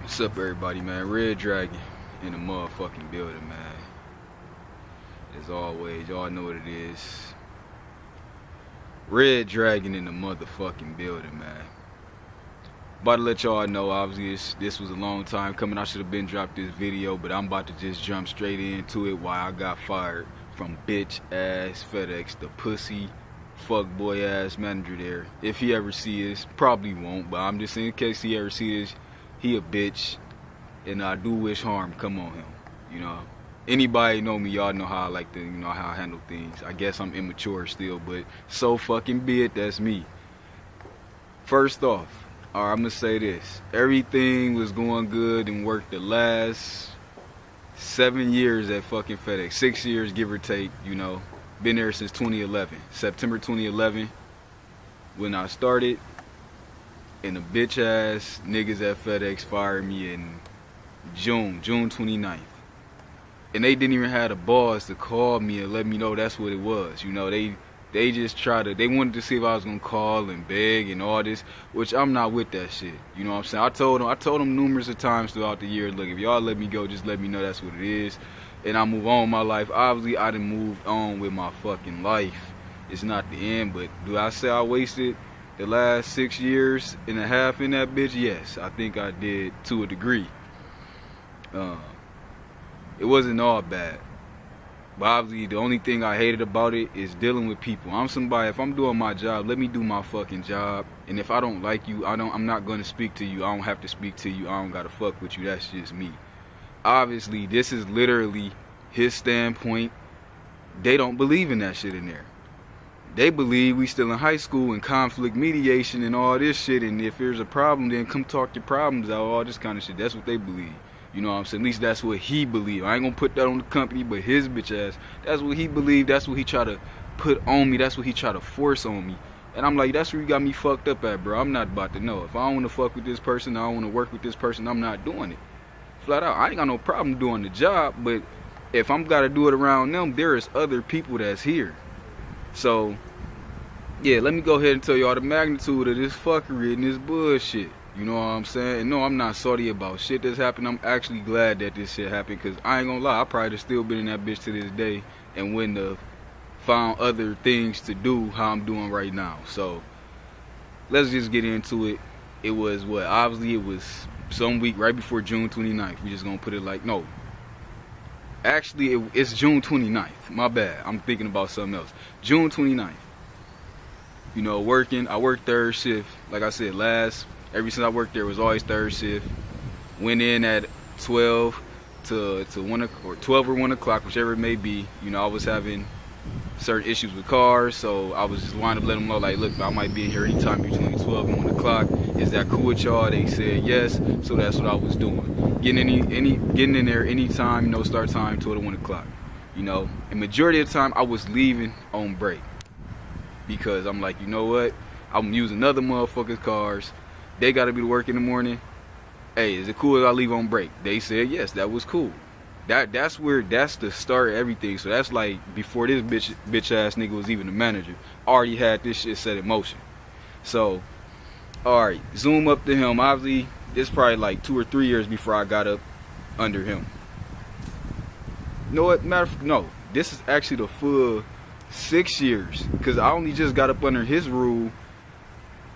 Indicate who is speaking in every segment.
Speaker 1: What's up, everybody, man? Red Dragon in the motherfucking building, man. As always, y'all know what it is. Red Dragon in the motherfucking building, man. About to let y'all know, obviously, this was a long time coming. I should have been dropped this video, but I'm about to just jump straight into it. Why I got fired from bitch ass FedEx, the pussy fuckboy ass manager there. If he ever see this, probably won't, but I'm just saying in case he ever see this. He a bitch, and I do wish harm come on him. You know, anybody know me, y'all know how I like to, how I handle things. I guess I'm immature still, but so fucking be it. That's me. First off, I'm gonna say this: everything was going good and worked the last 7 years at fucking FedEx, 6 years give or take. Been there since 2011, September 2011, when I started. And the bitch ass niggas at FedEx fired me in June 29th. And they didn't even have the balls to call me and let me know that's what it was. They just they wanted to see if I was gonna call and beg and all this, which I'm not with that shit. You know what I'm saying? I told them numerous of times throughout the year, look, if y'all let me go, just let me know that's what it is. And I move on with my life. Obviously, I done moved on with my fucking life. It's not the end, but do I say I wasted the last 6 years and a half in that bitch? Yes, I think I did to a degree. It wasn't all bad, but obviously the only thing I hated about it is dealing with people. I'm somebody, if I'm doing my job, let me do my fucking job. And if I don't like you, I'm not gonna speak to you. I don't have to speak to you. I don't gotta fuck with you. That's just me. Obviously, this is literally his standpoint. They don't believe in that shit in there. They believe we still in high school and conflict mediation and all this shit, and if there's a problem, then come talk your problems out, all this kind of shit. That's what they believe. You know what I'm saying? At least that's what he believed. I ain't gonna put that on the company, but his bitch ass, that's what he believed. That's what he try to put on me. That's what he try to force on me. And I'm like, that's where you got me fucked up at, bro. I'm not about to know. If I don't want to fuck with this person, I don't want to work with this person, I'm not doing it. Flat out. I ain't got no problem doing the job, but if I'm gotta do it around them, there is other people that's here. So, yeah, let me go ahead and tell y'all the magnitude of this fuckery and this bullshit. You know what I'm saying? And no, I'm not salty about shit that's happened. I'm actually glad that this shit happened, because I ain't gonna lie, I probably have still been in that bitch to this day and wouldn't have found other things to do how I'm doing right now. So, let's just get into it. It was what? Obviously, it was some week right before June 29th. We just gonna put it like, no. Actually, it's June 29th. My bad. I'm thinking about something else. June 29th. Working. I worked third shift. Like I said, ever since I worked there, it was always third shift. Went in at 12 to 1 or 12 or 1 o'clock, whichever it may be. I was having certain issues with cars, so I was just wanting to let them know, like, look, I might be in here anytime between 12 and 1 o'clock. Is that cool with y'all? They said yes, so that's what I was doing. Getting in there anytime, start time 12 to 1 o'clock. And majority of the time I was leaving on break, because I'm like, you know what? I'm using other motherfuckers' cars. They gotta be to work in the morning. Hey, is it cool if I leave on break? They said yes, that was cool. That's the start of everything. So that's like before this bitch ass nigga was even the manager. Already had this shit set in motion. So, alright, zoom up to him. Obviously, this probably like 2 or 3 years before I got up under him. You know what? No, this is actually the full 6 years, because I only just got up under his rule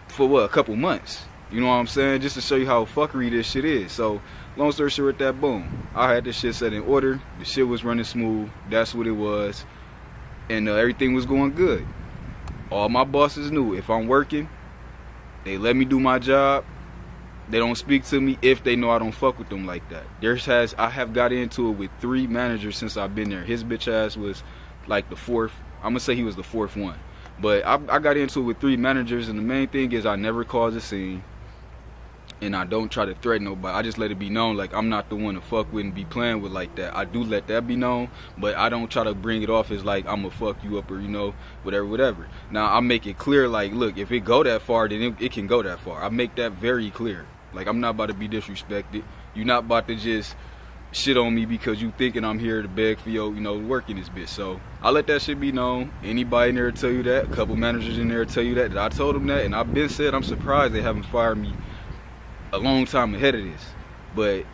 Speaker 1: for what, a couple months. You know what I'm saying? Just to show you how fuckery this shit is. So, long story short, with that, boom, I had this shit set in order. The shit was running smooth. That's what it was. And everything was going good. All my bosses knew, if I'm working, they let me do my job. They don't speak to me if they know I don't fuck with them like that. I have got into it with 3 managers since I've been there. His bitch ass was like the 4th. I'm gonna say he was the 4th one. But I got into it with 3 managers, and the main thing is I never cause a scene. And I don't try to threaten nobody. I just let it be known, like, I'm not the one to fuck with and be playing with like that. I do let that be known, but I don't try to bring it off as like I'm gonna fuck you up or whatever. Now I make it clear, like, look, if it go that far, then it can go that far. I make that very clear. Like, I'm not about to be disrespected. You're not about to just shit on me because you thinking I'm here to beg for your, work in this bitch. So I let that shit be known. Anybody in there tell you that. A couple managers in there tell you that I told them that, and I've been said I'm surprised they haven't fired me a long time ahead of this. But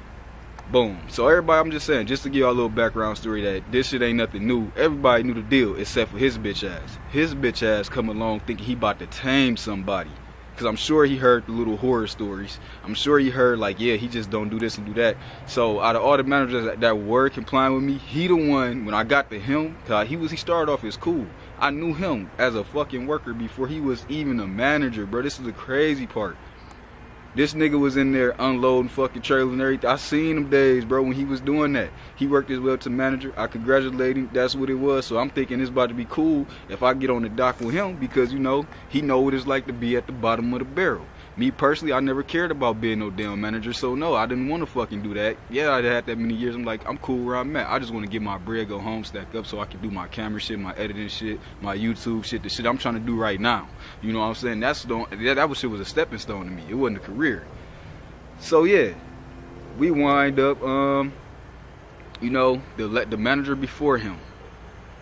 Speaker 1: boom. So everybody, I'm just saying, just to give y'all a little background story, that this shit ain't nothing new. Everybody knew the deal except for his bitch ass. His bitch ass come along thinking he about to tame somebody. Because I'm sure he heard the little horror stories. I'm sure he heard like, yeah, he just don't do this and do that. So out of all the managers that were complying with me, he the one, when I got to him, cause he started off as cool. I knew him as a fucking worker before he was even a manager, bro. This is the crazy part. This nigga was in there unloading fucking trailers and everything. I seen him days, bro, when he was doing that. He worked his way up to manager. I congratulate him. That's what it was. So I'm thinking it's about to be cool if I get on the dock with him because, you know, he know what it's like to be at the bottom of the barrel. Me personally, I never cared about being no damn manager, so no, I didn't want to fucking do that. Yeah, I had that many years. I'm like, I'm cool where I'm at. I just want to get my bread, go home, stack up so I can do my camera shit, my editing shit, my YouTube shit, the shit I'm trying to do right now. You know what I'm saying? That shit was a stepping stone to me. It wasn't a career. So yeah, we wind up, you know, the manager before him,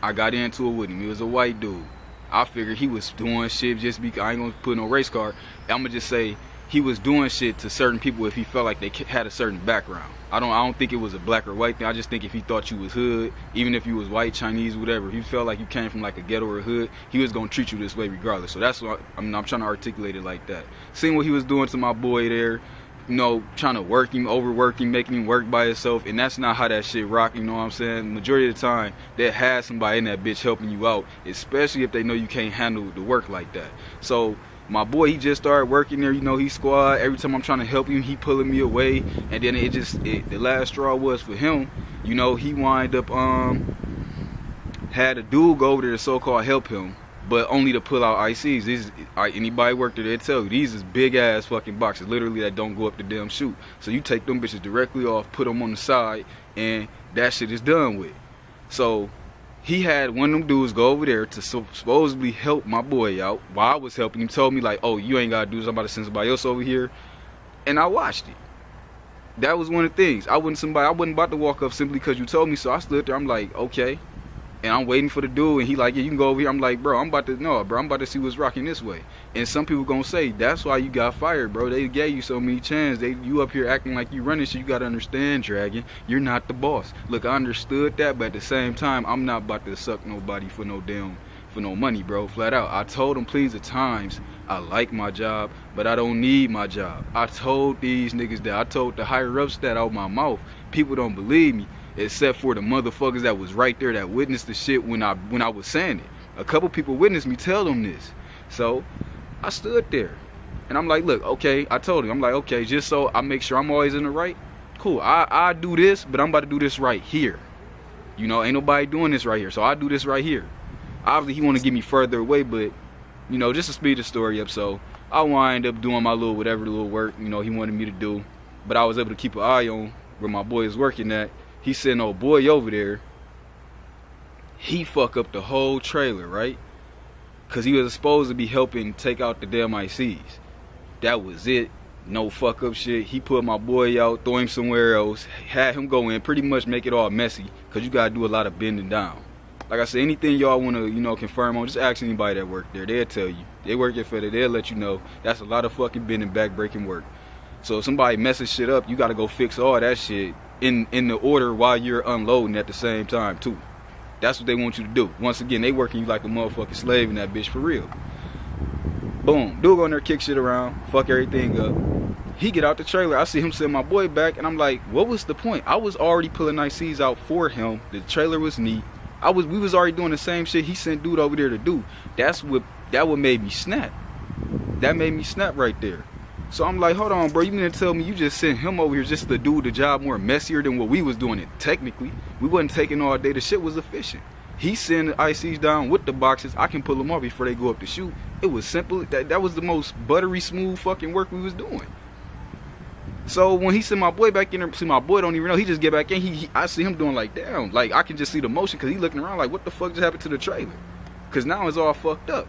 Speaker 1: I got into it with him. He was a white dude. I figured he was doing shit just because I ain't gonna put no race card. I'm gonna just say he was doing shit to certain people if he felt like they had a certain background. I don't think it was a black or white thing. I just think if he thought you was hood, even if you was white, Chinese, whatever, if he felt like you came from like a ghetto or a hood, he was gonna treat you this way regardless. So that's what I'm trying to articulate it like that. Seeing what he was doing to my boy there, you know, trying to work him, overwork him, making him work by himself, and that's not how that shit rock, you know what I'm saying? Majority of the time, they had somebody in that bitch helping you out, especially if they know you can't handle the work like that. So, my boy, he just started working there, you know, he squad. Every time I'm trying to help him, he pulling me away, and then the last straw was for him, you know, he wind up, had a dude go over there to so-called help him, but only to pull out ICs. Anybody work there, they'll tell you, these is big ass fucking boxes, literally, that don't go up the damn chute. So you take them bitches directly off, put them on the side, and that shit is done with. So he had one of them dudes go over there to supposedly help my boy out. While I was helping him, told me like, oh, you ain't gotta do this, I'm about to send somebody else over here. And I watched it. That was one of the things. I wasn't about to walk up simply because you told me, so I stood there, I'm like, okay. And I'm waiting for the dude, and he like, yeah, you can go over here. I'm like, bro, I'm about to see what's rocking this way. And some people gonna say, that's why you got fired, bro. They gave you so many chances. You up here acting like you running shit. You gotta understand, Dragon, you're not the boss. Look, I understood that, but at the same time, I'm not about to suck nobody for no money, bro. Flat out. I told them plenty of times, I like my job, but I don't need my job. I told these niggas that. I told the higher ups that out my mouth. People don't believe me. Except for the motherfuckers that was right there that witnessed the shit when I was saying it. A couple people witnessed me tell them this. So I stood there and I'm like, look, okay, I told him, I'm like, okay, just so I make sure I'm always in the right, cool, I do this, but I'm about to do this right here. You know, ain't nobody doing this right here, so I do this right here. Obviously he want to get me further away, but you know, just to speed the story up, so I wind up doing my little work, you know, he wanted me to do, but I was able to keep an eye on where my boy is working at. He sent old boy over there. He fuck up the whole trailer, right? Because he was supposed to be helping take out the damn ICs. That was it. No fuck up shit. He put my boy out, throw him somewhere else, had him go in, pretty much make it all messy. Because you got to do a lot of bending down. Like I said, anything y'all want to, you know, confirm on, just ask anybody that work there. They'll tell you. They work at FedEx. They'll let you know. That's a lot of fucking bending, back-breaking work. So if somebody messes shit up, you got to go fix all that shit in the order while you're unloading at the same time too. That's what they want you to do. Once again, they working you like a motherfucking slave in that bitch for real. Boom, dude go in there, kick shit around, fuck everything up. He get out the trailer, I see him send my boy back, and I'm like, what was the point? I was already pulling ICs out for him. The trailer was neat. We was already doing the same shit he sent dude over there to do. That what made me snap. That made me snap right there. So I'm like, hold on, bro, you mean to tell me you just sent him over here just to do the job more messier than what we was doing it? Technically, we wasn't taking all day. The shit was efficient. He sent the ICs down with the boxes. I can pull them off before they go up to shoot. It was simple. That was the most buttery smooth fucking work we was doing. So when he sent my boy back in there, see my boy don't even know. He just get back in. I see him doing like, damn. Like I can just see the motion because he looking around like, what the fuck just happened to the trailer? Because now it's all fucked up.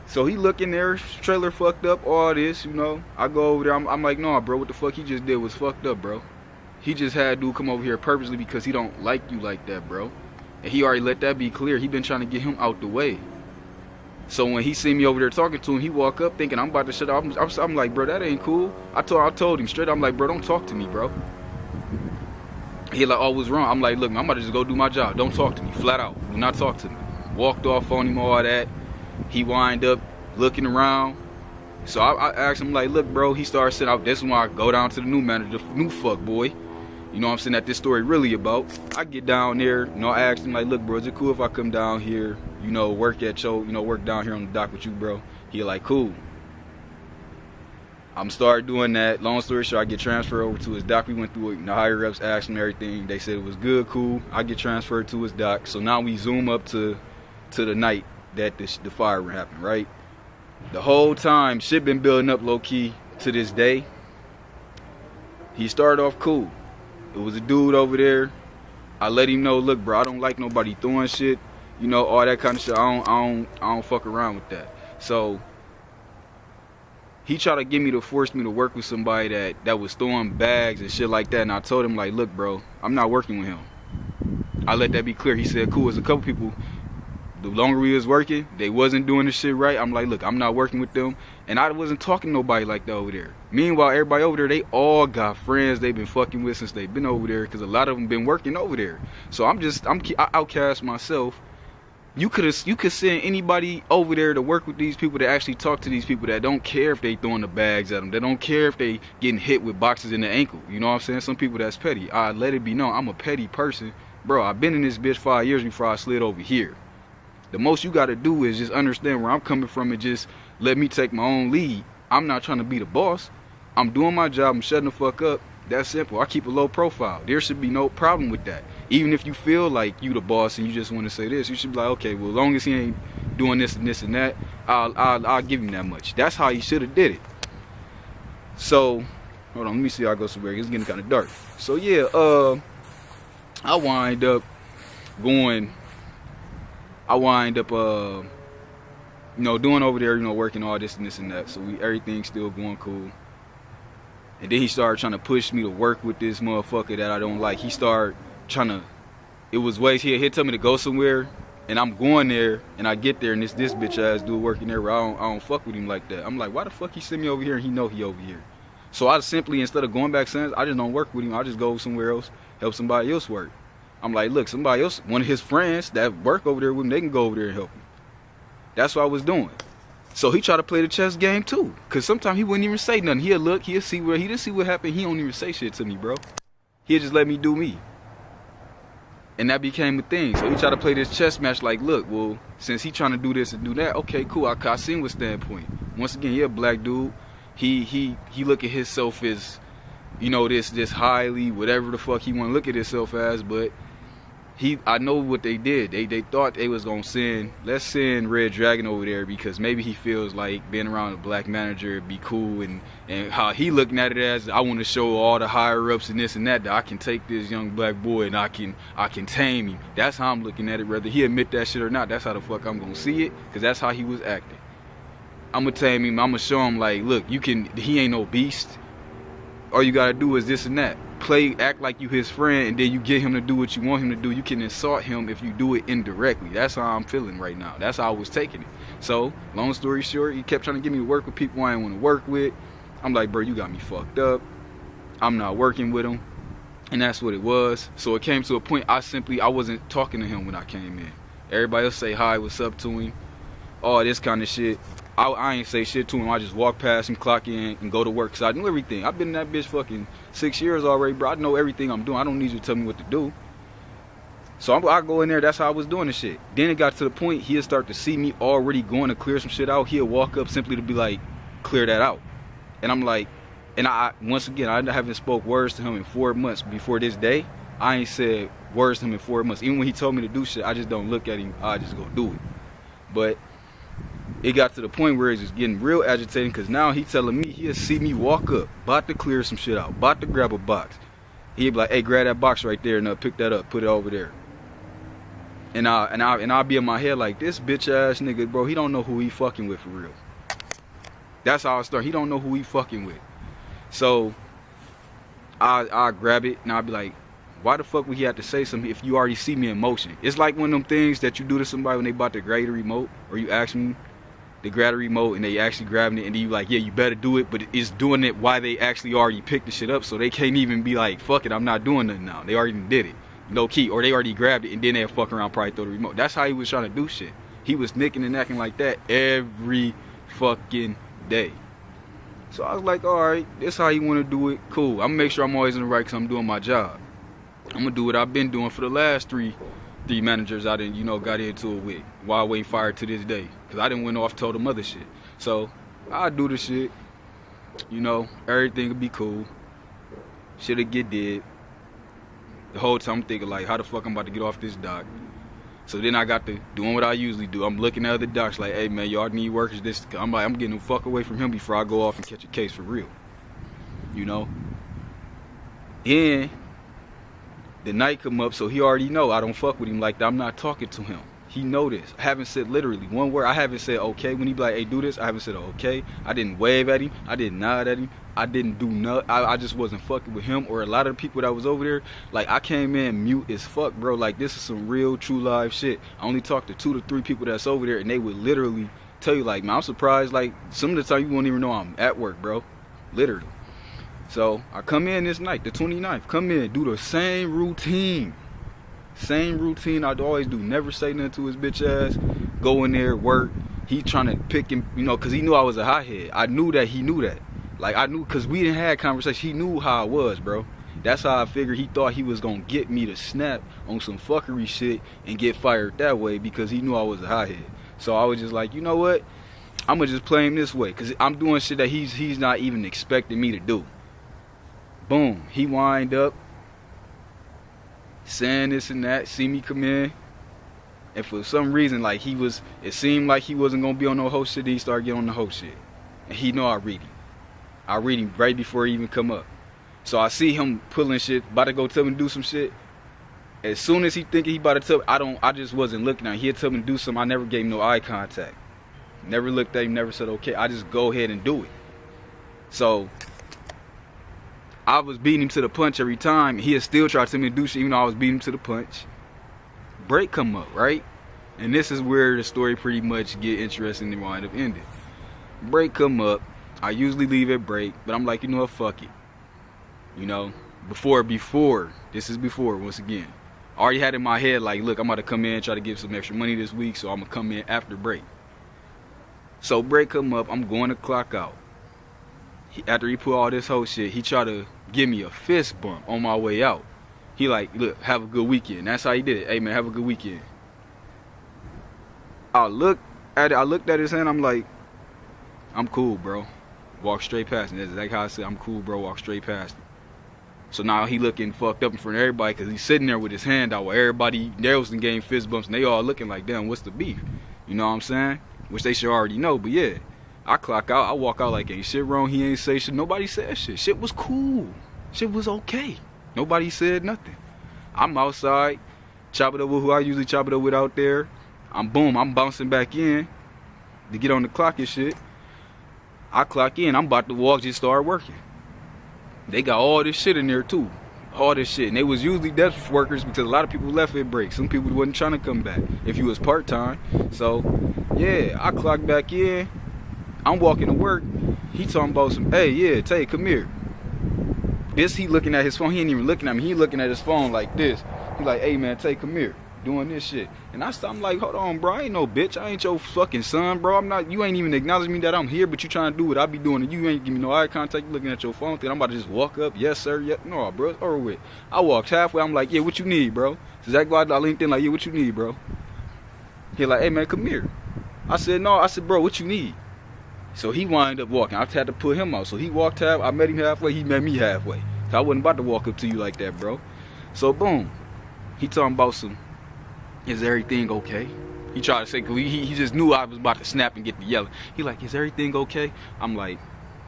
Speaker 1: So he looking there, trailer fucked up, all this, you know. I go over there, I'm like, nah, bro, what the fuck he just did was fucked up, bro. He just had dude come over here purposely because he don't like you like that, bro. And he already let that be clear. He been trying to get him out the way. So when he see me over there talking to him, he walk up thinking I'm about to shut up. I'm like, bro, that ain't cool. I told him straight. I'm like, bro, don't talk to me, bro. He like, oh, what's wrong? I'm like, look, man, I'm about to just go do my job. Don't talk to me, flat out. Do not talk to me. Walked off on him, all that. He wind up looking around. So I asked him, like, look, bro. He started saying, this is when I go down to the new manager, the new fuck boy. You know what I'm saying, that this story really about. I get down there, you know, I asked him, like, look, bro, is it cool if I come down here, you know, work down here on the dock with you, bro? He like, cool. I'm started doing that. Long story short, I get transferred over to his dock. We went through it, the higher ups asked him everything. They said it was good, cool. I get transferred to his dock. So now we zoom up to the night that the fire happened, right? The whole time, shit been building up low-key to this day. He started off cool. It was a dude over there. I let him know, look, bro, I don't like nobody throwing shit, you know, all that kind of shit. I don't fuck around with that. So he tried to get me to force me to work with somebody that was throwing bags and shit like that. And I told him, like, look, bro, I'm not working with him. I let that be clear. He said, cool. There's a couple people, the longer we was working, they wasn't doing the shit right. I'm like, look, I'm not working with them. And I wasn't talking to nobody like that over there. Meanwhile, everybody over there, they all got friends they've been fucking with since they've been over there, because a lot of them been working over there. So I outcast myself. You could send anybody over there to work with these people, to actually talk to these people that don't care if they throwing the bags at them. They don't care if they getting hit with boxes in the ankle. You know what I'm saying? Some people that's petty. I let it be known, I'm a petty person. Bro, I've been in this bitch 5 years before I slid over here. The most you gotta do is just understand where I'm coming from and just let me take my own lead. I'm not trying to be the boss. I'm doing my job. I'm shutting the fuck up. That's simple. I keep a low profile. There should be no problem with that. Even if you feel like you the boss and you just want to say this, you should be like, okay, well, as long as he ain't doing this and this and that, I'll give him that much. That's how he should have did it. So, hold on, let me see how I go somewhere. It's getting kind of dark. So yeah, I wind up, you know, doing over there, you know, working all this and this and that. So everything's still going cool. And then he started trying to push me to work with this motherfucker that I don't like. He started trying to, it was ways he'd tell me to go somewhere, and I'm going there, and I get there, and this bitch ass dude working there where I don't fuck with him like that. I'm like, why the fuck he send me over here and he know he over here? So I simply, instead of going back since, I just don't work with him. I just go somewhere else, help somebody else work. I'm like, look, somebody else, one of his friends that work over there with him, they can go over there and help him. That's what I was doing. So he tried to play the chess game too, cause sometimes he wouldn't even say nothing. He'll look, he'll see he didn't see what happened. He don't even say shit to me, bro. He'll just let me do me. And that became a thing. So he tried to play this chess match like, look, well, since he trying to do this and do that, okay, cool. I see him with standpoint. Once again, he a black dude. He look at himself as, you know, this highly, whatever the fuck he want to look at himself as, but I know what they did. They thought they was gonna let's send Red Dragon over there because maybe he feels like being around a black manager would be cool, and how he looking at it as, I want to show all the higher ups and this and that I can take this young black boy and I can tame him. That's how I'm looking at it. Whether he admit that shit or not, that's how the fuck I'm gonna see it, because that's how he was acting. I'm gonna tame him. I'm gonna show him, like, look, he ain't no beast. All you gotta do is this and that. Act like you his friend, and then you get him to do what you want him to do. You can insult him if you do it indirectly. That's how I'm feeling right now. That's how I was taking it. So, long story short, he kept trying to get me to work with people I didn't want to work with. I'm like, bro, you got me fucked up. I'm not working with him. And that's what it was. So it came to a point I wasn't talking to him when I came in. Everybody else say hi, what's up to him, all this kind of shit. I ain't say shit to him. I just walk past him, clock in, and go to work, because I knew everything. I've been in that bitch fucking 6 years already, bro. I know everything I'm doing. I don't need you to tell me what to do. So I go in there. That's how I was doing the shit. Then it got to the point he'll start to see me already going to clear some shit out. He'll walk up simply to be like, clear that out. And I'm like, and once again, I haven't spoke words to him in 4 months. Before this day, I ain't said words to him in 4 months. Even when he told me to do shit, I just don't look at him. I just go do it. But it got to the point where it's just getting real agitating, because now he telling me he'll see me walk up, about to clear some shit out, about to grab a box. He'll be like, hey, grab that box right there and pick that up, put it over there. And I'll be in my head like, this bitch ass nigga, bro, he don't know who he fucking with for real. That's how I start. He don't know who he fucking with. So I grab it and I'll be like, why the fuck would he have to say something if you already see me in motion? It's like one of them things that you do to somebody when they about to grade a remote, or you ask them they grab the remote and they actually grabbing it, and then you like, yeah, you better do it, but it's doing it while they actually already picked the shit up, so they can't even be like, fuck it, I'm not doing nothing now. They already did it. No key, or they already grabbed it and then they'll fuck around, probably throw the remote. That's how he was trying to do shit. He was nicking and acting like that every fucking day. So I was like, alright, this how you want to do it, cool. I'm gonna make sure I'm always in the right because I'm doing my job. I'm gonna do what I've been doing for the last three managers I didn't, got into it with while waiting fired to this day. Because I didn't went off, told them other shit. So I do the shit, everything will be cool. Shit'll get dead. The whole time I'm thinking like, how the fuck I'm about to get off this dock? So then I got to doing what I usually do. I'm looking at other docks like, hey man, y'all need workers. This, I'm like, I'm getting the fuck away from him before I go off and catch a case for real. Then the night come up, so he already know I don't fuck with him like that. I'm not talking to him. He know this. I haven't said literally one word. I haven't said okay when he be like, hey, do this. I haven't said okay. I didn't wave at him. I didn't nod at him. I didn't do nothing. I just wasn't fucking with him or a lot of the people that was over there. Like, I came in mute as fuck, bro. Like, this is some real, true live shit. I only talked to 2 to 3 people that's over there, and they would literally tell you, like, man, I'm surprised. Like, some of the time you won't even know I'm at work, bro. Literally. So I come in this night, the 29th. Come in, do the same routine. Same routine I'd always do. Never say nothing to his bitch ass. Go in there, work. He trying to pick him, because he knew I was a hothead. I knew that he knew that. Like, I knew, because we didn't have conversation. He knew how I was, bro. That's how I figured he thought he was going to get me to snap on some fuckery shit and get fired that way because he knew I was a hothead. So I was just like, you know what? I'm going to just play him this way because I'm doing shit that he's not even expecting me to do. Boom. He wind up saying this and that, see me come in. And for some reason, like, it seemed like he wasn't going to be on no host shit. He started getting on the host shit. And he know I read him. I read him right before he even come up. So I see him pulling shit, about to go tell me to do some shit. As soon as he thinking he about to tell me, I just wasn't looking at him. He'd tell me to do something. I never gave him no eye contact. Never looked at him, never said okay. I just go ahead and do it. So I was beating him to the punch every time. He'd still try to tell me to do shit even though I was beating him to the punch. Break come up, right? And this is where the story pretty much get interesting and wind up ending. Break come up. I usually leave at break, but I'm like, you know what, fuck it. Before, this is before, once again. I already had in my head, like, look, I'm about to come in and try to get some extra money this week, so I'm going to come in after break. So break come up, I'm going to clock out. After he put all this whole shit, he tried to give me a fist bump on my way out. He like, look, have a good weekend. That's how he did it. Hey, man, have a good weekend. I looked at his hand, I'm like, I'm cool, bro. Walk straight past him. That's exactly how I said, I'm cool, bro. Walk straight past him. So now he looking fucked up in front of everybody because he's sitting there with his hand out while everybody there was getting fist bumps and they all looking like, damn, what's the beef? You know what I'm saying? Which they should already know, but yeah. I clock out, I walk out like ain't shit wrong, he ain't say shit, nobody said shit. Shit was cool. Shit was okay. Nobody said nothing. I'm outside, chop it up with who I usually chop it up with out there. I'm bouncing back in to get on the clock and shit. I clock in, I'm about to walk, just start working. They got all this shit in there too. All this shit. And they was usually desk workers because a lot of people left at break. Some people wasn't trying to come back if you was part-time. So, yeah, I clocked back in. I'm walking to work. He talking about some, hey, yeah, Tay, come here. This, he looking at his phone. He ain't even looking at me. He looking at his phone like this. He like, hey, man, Tay, come here. Doing this shit. And I'm like, hold on, bro. I ain't no bitch. I ain't your fucking son, bro. You ain't even acknowledging me that I'm here, but you trying to do what I be doing, and you ain't giving me no eye contact. You looking at your phone. Then I'm about to just walk up. Yes, sir. Yeah. No, bro. It's over with. I walked halfway. I'm like, yeah, what you need, bro? So Zach I linked in like, yeah, what you need, bro? He like, hey, man, come here. I said, no. I said, bro, what you need? So he wound up walking. I had to put him out. So he walked half. I met him halfway. He met me halfway. So I wasn't about to walk up to you like that, bro. So boom. He talking about some, is everything okay? He tried to say, cause he just knew I was about to snap and get the yelling. He like, is everything okay? I'm like,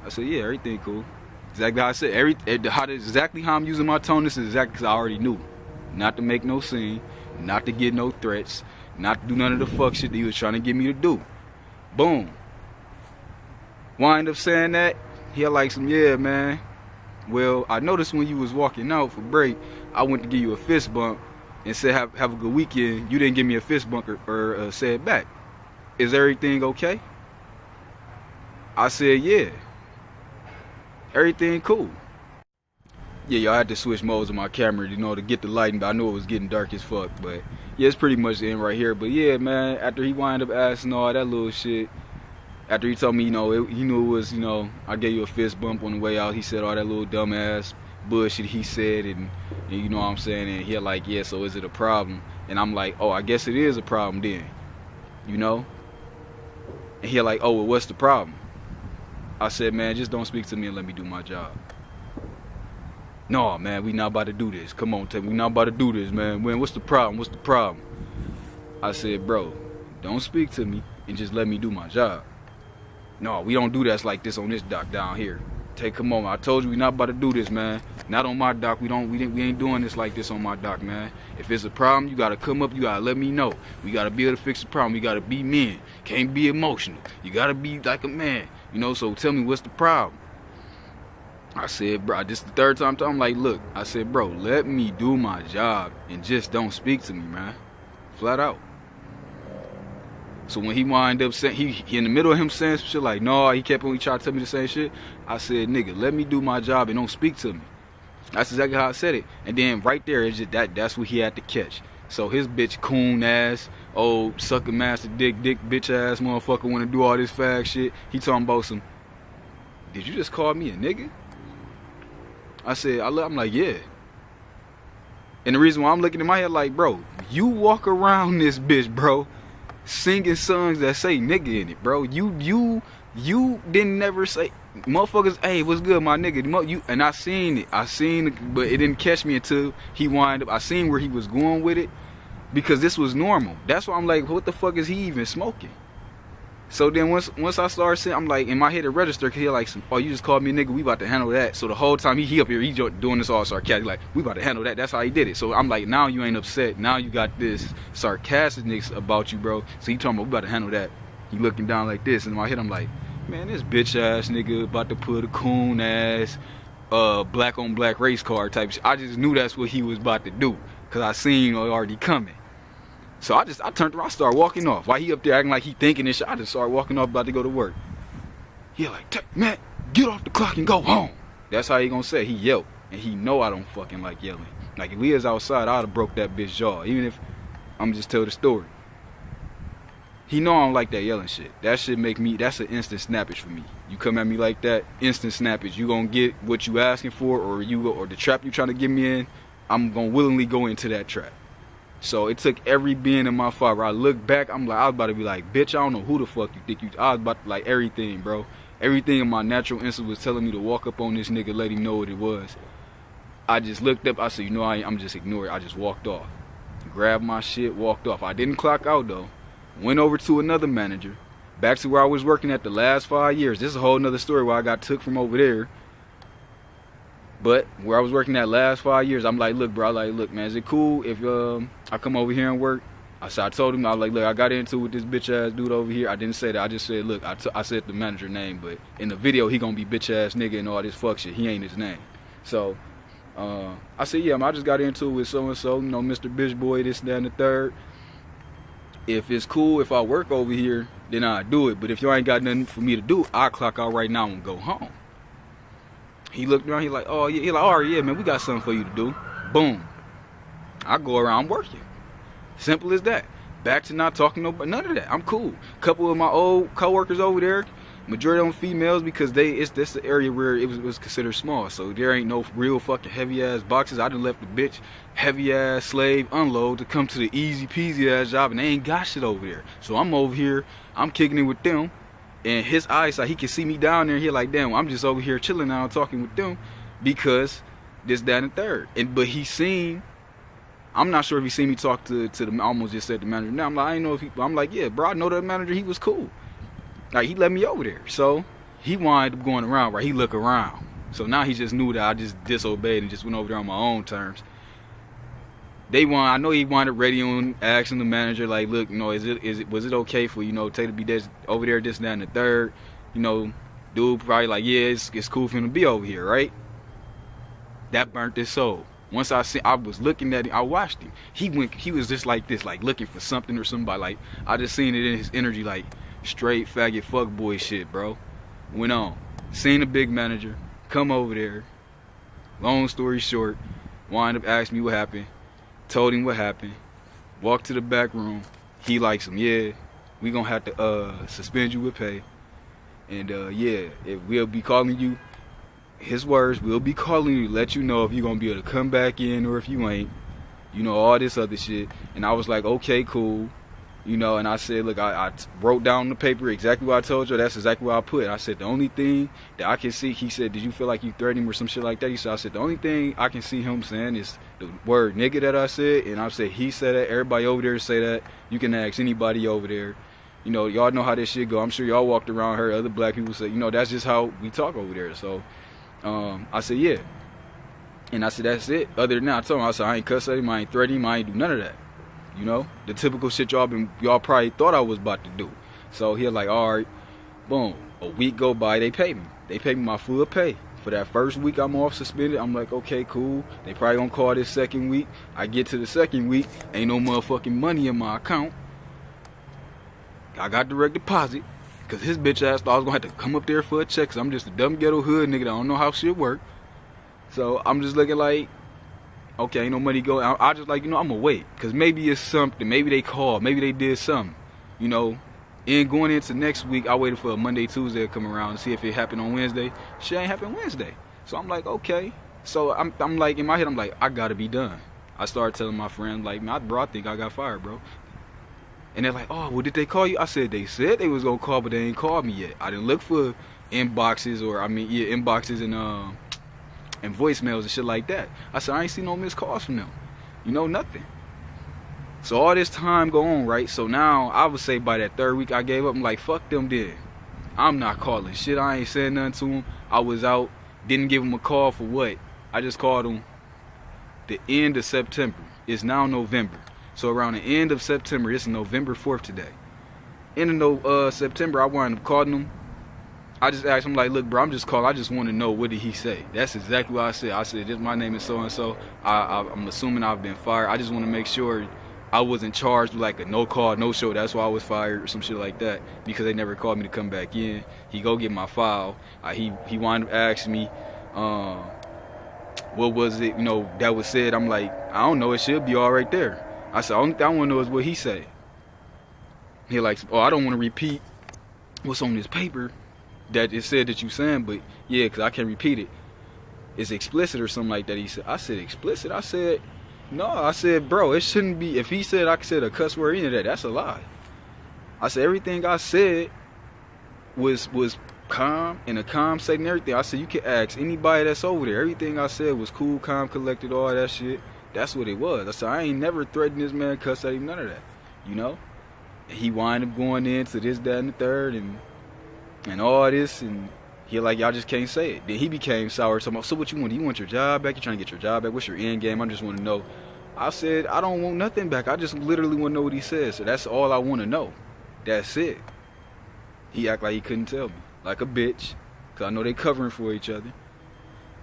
Speaker 1: I said, yeah, everything cool. Exactly how I said, exactly how I'm using my tone. This is exactly because I already knew. Not to make no scene, not to get no threats, not to do none of the fuck shit that he was trying to get me to do. Boom. Wind up saying that, he like some, yeah, man. Well, I noticed when you was walking out for break, I went to give you a fist bump and said have a good weekend. You didn't give me a fist bump or say it back. Is everything okay? I said, yeah, everything cool. Yeah, y'all had to switch modes on my camera, you know, to get the lighting, but I knew it was getting dark as fuck. But yeah, it's pretty much the end right here. But yeah, man, after he wound up asking all that little shit, after he told me, you know, he knew it was, you know, I gave you a fist bump on the way out. He said all that little dumbass bullshit he said, and you know what I'm saying, and he like, yeah, so is it a problem? And I'm like, oh, I guess it is a problem then, you know? And he like, oh, well, what's the problem? I said, man, just don't speak to me and let me do my job. No, man, we not about to do this. Come on, tell me, we not about to do this, man. What's the problem? What's the problem? I said, bro, don't speak to me and just let me do my job. No, we don't do that like this on this dock down here. Come on, I told you we not about to do this, man. Not on my dock. We ain't doing this like this on my dock, man. If it's a problem, you gotta come up, you gotta let me know. We gotta be able to fix the problem. We gotta be men. Can't be emotional. You gotta be like a man. You know, so tell me what's the problem. I said, bro, this is the third time I'm like, look, I said, bro, let me do my job and just don't speak to me, man. Flat out. So when he wind up saying, he in the middle of him saying some shit like, no, he kept on, he tried to tell me the same shit. I said, nigga, let me do my job and don't speak to me. That's exactly how I said it. And then right there, it's just that's what he had to catch. So his bitch coon ass, old sucker master dick bitch ass motherfucker want to do all this fag shit. He talking about some, did you just call me a nigga? I said, I'm like, yeah. And the reason why I'm looking in my head like, bro, you walk around this bitch, bro, singing songs that say nigga in it, bro. You didn't never say, motherfuckers, hey, what's good, my nigga? And I seen it, but it didn't catch me until he wind up. I seen where he was going with it, because this was normal. That's why I'm like, what the fuck is he even smoking? So then once I started saying, I'm like, in my head it registered, cause he like, oh, you just called me a nigga, we about to handle that. So the whole time he up here, he doing this all sarcastic, like, we about to handle that. That's how he did it. So I'm like, now you ain't upset. Now you got this sarcasticness about you, bro. So he talking about, we about to handle that. He looking down like this, and in my head I'm like, man, this bitch ass nigga about to put a coon ass, black on black race car type shit. I just knew that's what he was about to do, cause I seen it already coming. So I turned around, I started walking off. While he up there acting like he thinking this shit, I just started walking off, about to go to work. He like, man, get off the clock and go home. That's how he gonna say. He yelled, and he know I don't fucking like yelling. Like if we was outside, I'd have broke that bitch jaw. Even if I'm just tell the story. He know I don't like that yelling shit. That shit make me, that's an instant snappage for me. You come at me like that, instant snappage. You gonna get what you asking for, or the trap you trying to get me in. I'm gonna willingly go into that trap. So it took every being in my fiber. I look back, I'm like, I was about to be like, bitch, I don't know who the fuck you think you. I was about to, like, everything, bro. Everything in my natural instinct was telling me to walk up on this nigga, let him know what it was. I just looked up, I said, you know, I'm just ignoring it. I just walked off. Grabbed my shit, walked off. I didn't clock out, though. Went over to another manager. Back to where I was working at the last 5 years. This is a whole nother story where I got took from over there. But where I was working that last 5 years, I'm like, look, bro, I'm like, look, man, is it cool if I come over here and work? I told him, I was like, look, I got into it with this bitch ass dude over here. I didn't say that. I just said, look, I said the manager name, but in the video, he gonna be bitch ass nigga and all this fuck shit. He ain't his name. So I said, yeah, man, I just got into it with so and so, you know, Mr. Bitch Boy, this, that, and the third. If it's cool if I work over here, then I do it. But if you ain't got nothing for me to do, I'll clock out right now and go home. He looked around, he like, oh yeah, he like, all right, yeah, man, we got something for you to do. Boom. I go around working. Simple as that. Back to not talking to nobody, none of that. I'm cool. Couple of my old coworkers over there, majority of them females, because that's the area where it was considered small. So there ain't no real fucking heavy ass boxes. I done left the bitch heavy ass slave unload to come to the easy peasy ass job, and they ain't got shit over there. So I'm over here, I'm kicking it with them. And his eyesight, he can see me down there, and he like, damn, I'm just over here chilling now talking with them because this, that, and third. But he seen, I'm not sure if he seen me talk to the, I almost just said the manager. Now I'm like, I ain't know if he, I'm like, yeah, bro, I know that manager, he was cool. Like, he let me over there. So he wound up going around, right? He look around. So now he just knew that I just disobeyed and just went over there on my own terms. I know he wanted radioing, asking the manager, like, look, you know, was it okay for, you know, Tay to be over there, this, that, and the third? You know, dude probably like, yeah, it's cool for him to be over here, right? That burnt his soul. Once I was looking at him, I watched him. He was just like this, like looking for something or somebody. Like, I just seen it in his energy, like straight faggot fuck boy shit, bro. Went on. Seen the big manager. Come over there. Long story short, wind up asking me what happened. Told him what happened. Walked to the back room. He likes him. Yeah, we gonna have to suspend you with pay. And yeah, we'll be calling you. His words, we'll be calling you to let you know if you're gonna be able to come back in or if you ain't. You know, all this other shit. And I was like, okay, cool. You know, and I said, look, I wrote down on the paper exactly what I told you. That's exactly what I put. I said, the only thing that I can see, he said, did you feel like you threatened him or some shit like that? He said, I said, the only thing I can see him saying is the word nigga that I said. And I said, he said that. Everybody over there say that. You can ask anybody over there. You know, y'all know how this shit go. I'm sure y'all walked around, heard other black people say, you know, that's just how we talk over there. So I said, yeah. And I said, that's it. Other than that, I told him, I said, I ain't cuss at him, I ain't threaten him, I ain't do none of that. You know, the typical shit y'all probably thought I was about to do. So he was like, all right, boom. A week go by, they pay me. They pay me my full pay. For that first week I'm off suspended, I'm like, okay, cool. They probably gonna call this second week. I get to the second week, ain't no motherfucking money in my account. I got direct deposit, because his bitch ass thought I was gonna have to come up there for a check, because I'm just a dumb ghetto hood nigga that don't know how shit work. So I'm just looking like, okay, ain't no money going. I just like, you know, I'm gonna wait, because maybe it's something. Maybe they called. Maybe they did something. You know, and going into next week, I waited for a Monday, Tuesday to come around and see if it happened on Wednesday. Shit ain't happened Wednesday. So I'm like, okay. So I'm like, in my head, I'm like, I gotta be done. I started telling my friends, like, man, bro, I think I got fired, bro. And they're like, oh, well, did they call you? I said, they said they was gonna call, but they ain't called me yet. I didn't look for inboxes or, inboxes and voicemails and shit like that. I said, I ain't seen no missed calls from them. You know, nothing. So all this time go on, right? So now, I would say by that third week I gave up, I'm like, fuck them then. I'm not calling shit. I ain't saying nothing to them. I was out, didn't give them a call for what? I just called them the end of September. It's now November. So around the end of September, it's November 4th today. End of September, I wound up calling him. I just asked him, like, look, bro, I'm just calling. I just want to know, what did he say? That's exactly what I said. I said, my name is so-and-so. I'm assuming I've been fired. I just want to make sure I wasn't charged with, like, a no-call, no-show. That's why I was fired or some shit like that, because they never called me to come back in. He go get my file. He wound up asking me, what was it, you know, that was said. I'm like, I don't know. It should be all right there. I said, only thing I want to know is what he said. He like, oh, I don't want to repeat what's on this paper that it said that you saying, but yeah, because I can't repeat it. It's explicit or something like that. He said, I said, explicit? I said, no. I said, bro, it shouldn't be. If he said I said a cuss word into that, that's a lie. I said, everything I said was calm, in a calm state and everything. I said, you can ask anybody that's over there. Everything I said was cool, calm, collected, all that shit. That's what it was. I said, I ain't never threatened this man, cuss at him, none of that. You know? And he wound up going into this, that, and the third, and all this, and he like, y'all just can't say it. Then he became sour. So what you want? You want your job back? You trying to get your job back? What's your end game? I just want to know. I said, I don't want nothing back. I just literally want to know what he said. So that's all I want to know. That's it. He act like he couldn't tell me. Like a bitch. Because I know they covering for each other.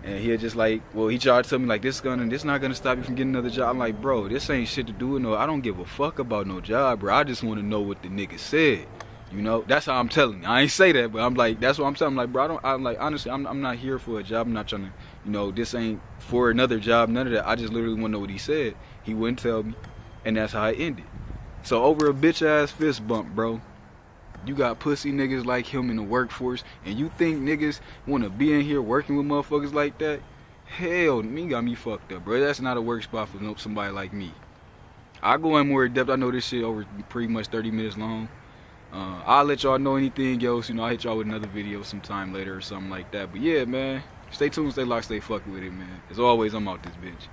Speaker 1: And he just like, well, he tried to tell me, like, this not gonna stop you from getting another job. I'm like, bro, this ain't shit to do with no, I don't give a fuck about no job, bro. I just want to know what the nigga said. You know, that's how I'm telling you. I ain't say that, but I'm like, that's what I'm telling. I'm like, bro, I'm like, honestly, I'm not here for a job. I'm not trying to, you know, this ain't for another job, none of that. I just literally want to know what he said. He wouldn't tell me, and that's how it ended. So over a bitch ass fist bump, bro. You got pussy niggas like him in the workforce, and you think niggas want to be in here working with motherfuckers like that? Hell, me got me fucked up, bro. That's not a work spot for somebody like me. I go in more in depth. I know this shit over pretty much 30 minutes long. I'll let y'all know anything else. You know, I'll hit y'all with another video sometime later or something like that. But yeah, man, stay tuned, stay locked, stay fucking with it, man. As always, I'm out this bitch.